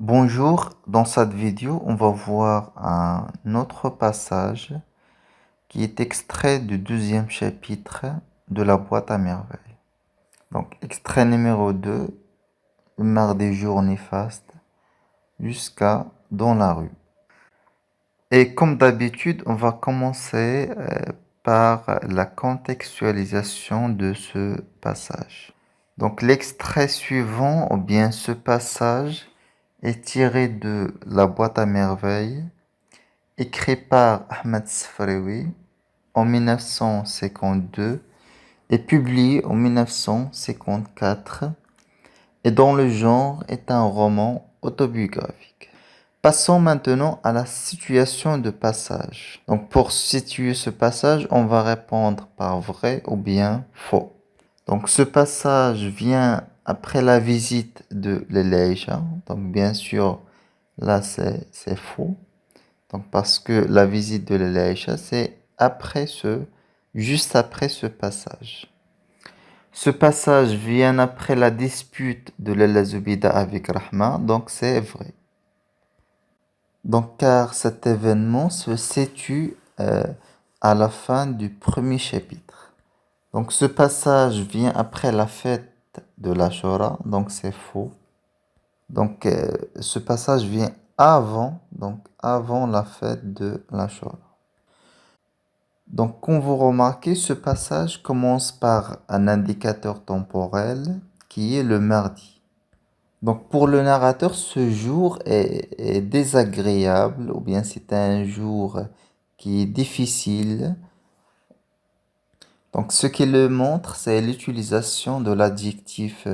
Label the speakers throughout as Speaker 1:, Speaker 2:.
Speaker 1: Bonjour, dans cette vidéo, on va voir un autre passage qui est extrait du deuxième chapitre de la boîte à merveilles. Donc, extrait numéro 2, marre des jours néfastes, jusqu'à dans la rue. Et comme d'habitude, on va commencer par la contextualisation de ce passage. Donc, l'extrait suivant, ou bien ce passage, est tiré de la boîte à merveilles écrit par Ahmed Sfraoui en 1952 et publié en 1954 et dont le genre est un roman autobiographique. Passons maintenant à la situation de passage. Donc pour situer ce passage, on va répondre par vrai ou bien faux. Donc ce passage vient après la visite de l'Elijah. Donc bien sûr, là c'est faux. Donc, parce que la visite de l'Elaïcha, c'est juste après ce passage. Ce passage vient après la dispute de Lala Zubida avec Rahma, donc c'est vrai. Donc, car cet événement se situe à la fin du premier chapitre. Donc, ce passage vient après la fête de l'Ashura, donc c'est faux. Donc, ce passage vient avant la fête de l'Ashura. Donc, quand vous remarquez, ce passage commence par un indicateur temporel qui est le mardi. Donc, pour le narrateur, ce jour est désagréable ou bien c'est un jour qui est difficile. Donc, ce qui le montre, c'est l'utilisation de l'adjectif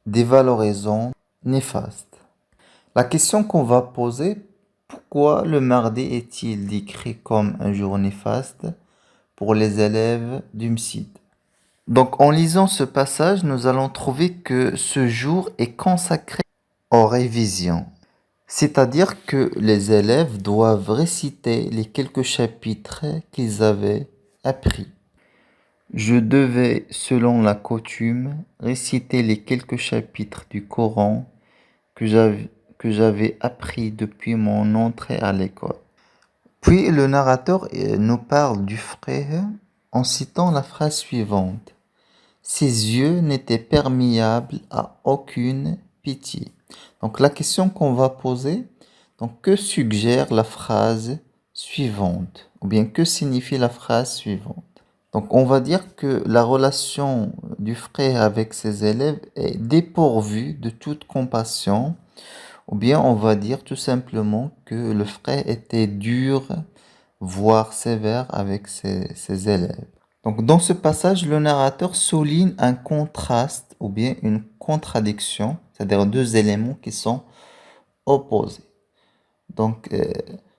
Speaker 1: dévalorisant, néfaste. La question qu'on va poser, pourquoi le mardi est-il décrit comme un jour néfaste pour les élèves du MSID? Donc, en lisant ce passage, nous allons trouver que ce jour est consacré aux révisions. C'est-à-dire que les élèves doivent réciter les quelques chapitres qu'ils avaient appris. Je devais, selon la coutume, réciter les quelques chapitres du Coran que j'avais appris depuis mon entrée à l'école. Puis le narrateur nous parle du frère en citant la phrase suivante. Ses yeux n'étaient perméables à aucune pitié. Donc la question qu'on va poser, donc que suggère la phrase suivante? Ou bien que signifie la phrase suivante? Donc on va dire que la relation du frère avec ses élèves est dépourvue de toute compassion. Ou bien on va dire tout simplement que le frère était dur, voire sévère avec ses élèves. Donc, dans ce passage, le narrateur souligne un contraste ou bien une contradiction, c'est-à-dire deux éléments qui sont opposés. Donc,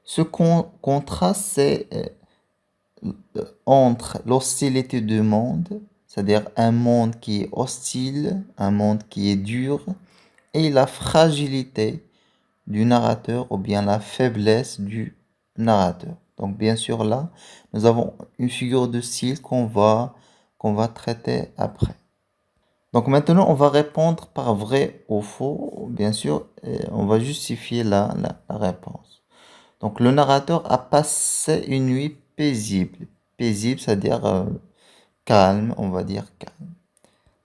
Speaker 1: ce contraste, c'est entre l'hostilité du monde, c'est-à-dire un monde qui est hostile, un monde qui est dur, et la fragilité du narrateur ou bien la faiblesse du narrateur. Donc bien sûr là, nous avons une figure de style qu'on va traiter après. Donc maintenant, on va répondre par vrai ou faux. Bien sûr, on va justifier la réponse. Donc le narrateur a passé une nuit paisible. Paisible, c'est-à-dire calme, on va dire calme.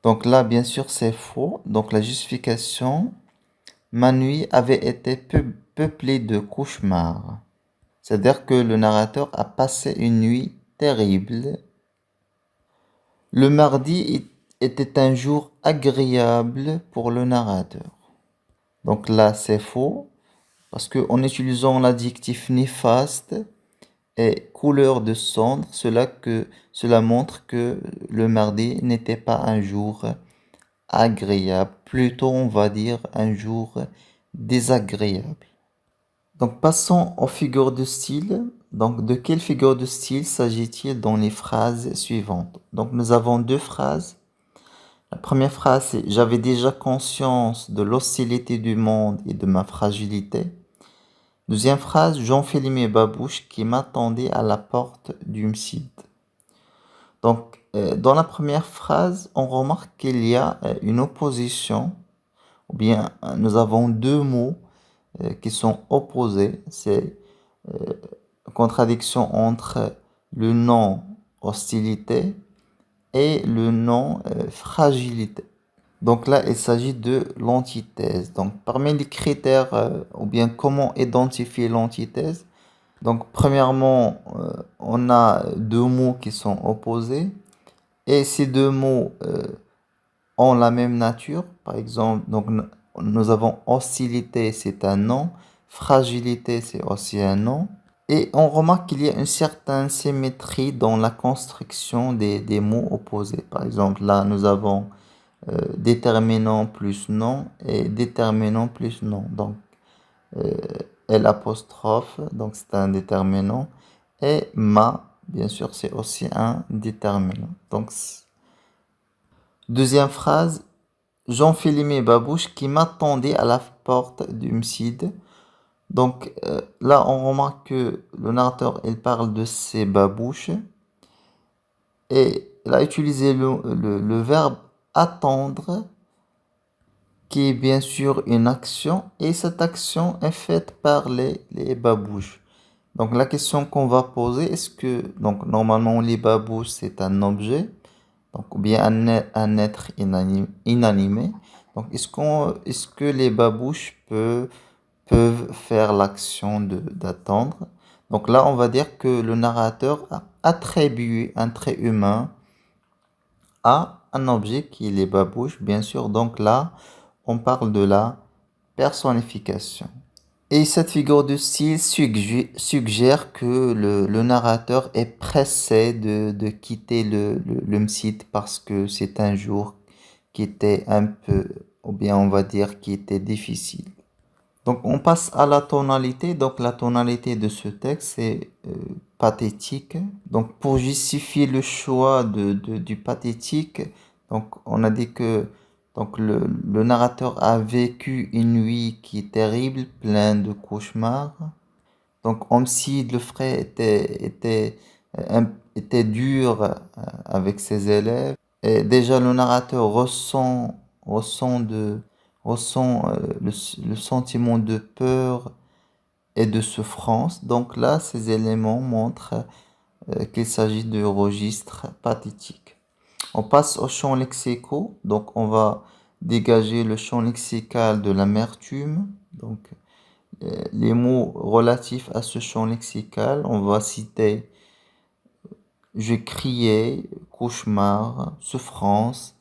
Speaker 1: Donc là, bien sûr, c'est faux. Donc la justification, ma nuit avait été peuplée de cauchemars. C'est-à-dire que le narrateur a passé une nuit terrible. Le mardi était un jour agréable pour le narrateur. Donc là, c'est faux, parce qu'en utilisant l'adjectif néfaste et couleur de cendre, cela montre que le mardi n'était pas un jour agréable, plutôt on va dire un jour désagréable. Donc passons aux figures de style. Donc de quelle figure de style s'agit-il dans les phrases suivantes? Donc nous avons deux phrases. La première phrase c'est j'avais déjà conscience de l'hostilité du monde et de ma fragilité. Deuxième phrase, j'enfilais mes babouches qui m'attendaient à la porte du MSID. Donc dans la première phrase, on remarque qu'il y a une opposition ou ou bien nous avons deux mots qui sont opposés. C'est contradiction entre le nom hostilité et le nom fragilité. Donc là, il s'agit de l'antithèse. Donc parmi les critères, ou bien comment identifier l'antithèse, donc premièrement, on a deux mots qui sont opposés et ces deux mots ont la même nature. Par exemple, donc nous avons hostilité, c'est un nom, fragilité, c'est aussi un nom. Et on remarque qu'il y a une certaine symétrie dans la construction des mots opposés. Par exemple, là, nous avons déterminant plus nom et déterminant plus nom. Donc, euh, L apostrophe, donc c'est un déterminant. Et ma, bien sûr, c'est aussi un déterminant. Donc, deuxième phrase, j'enfilais mes babouches qui m'attendaient à la porte du Mside. Donc là, on remarque que le narrateur, il parle de ses babouches et il a utilisé le verbe attendre, qui est bien sûr une action, et cette action est faite par les babouches. Donc la question qu'on va poser, est-ce que, donc normalement les babouches c'est un objet, donc ou bien un être inanimé. Donc est-ce que les babouches peuvent faire l'action d'attendre? Donc là on va dire que le narrateur a attribué un trait humain à un objet qui est les babouches, bien sûr. Donc là on parle de la personnification. Et cette figure de style suggère que le narrateur est pressé de quitter le Msite parce que c'est un jour qui était un peu, ou bien on va dire qui était difficile. Donc on passe à la tonalité. Donc la tonalité de ce texte est pathétique. Donc pour justifier le choix du pathétique, donc on a dit que donc le narrateur a vécu une nuit qui est terrible, pleine de cauchemars. Donc Omsid le frère était dur avec ses élèves. Et déjà le narrateur ressent, de, ressent le sentiment de peur et de souffrance. Donc là, ces éléments montrent qu'il s'agit de registres pathétiques. On passe au champ lexicaux. Donc on va dégager le champ lexical de l'amertume. Donc les mots relatifs à ce champ lexical, on va citer je criais, cauchemar, souffrance,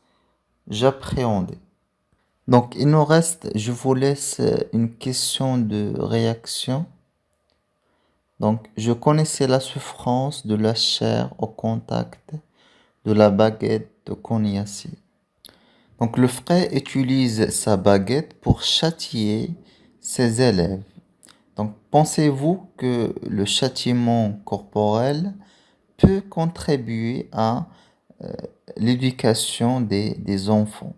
Speaker 1: j'appréhendais. Donc il nous reste, je vous laisse une question de réaction. Donc je connaissais la souffrance de la chair au contact de la baguette de Koniassi. Donc le frère utilise sa baguette pour châtier ses élèves. Donc pensez-vous que le châtiment corporel peut contribuer à l'éducation des enfants?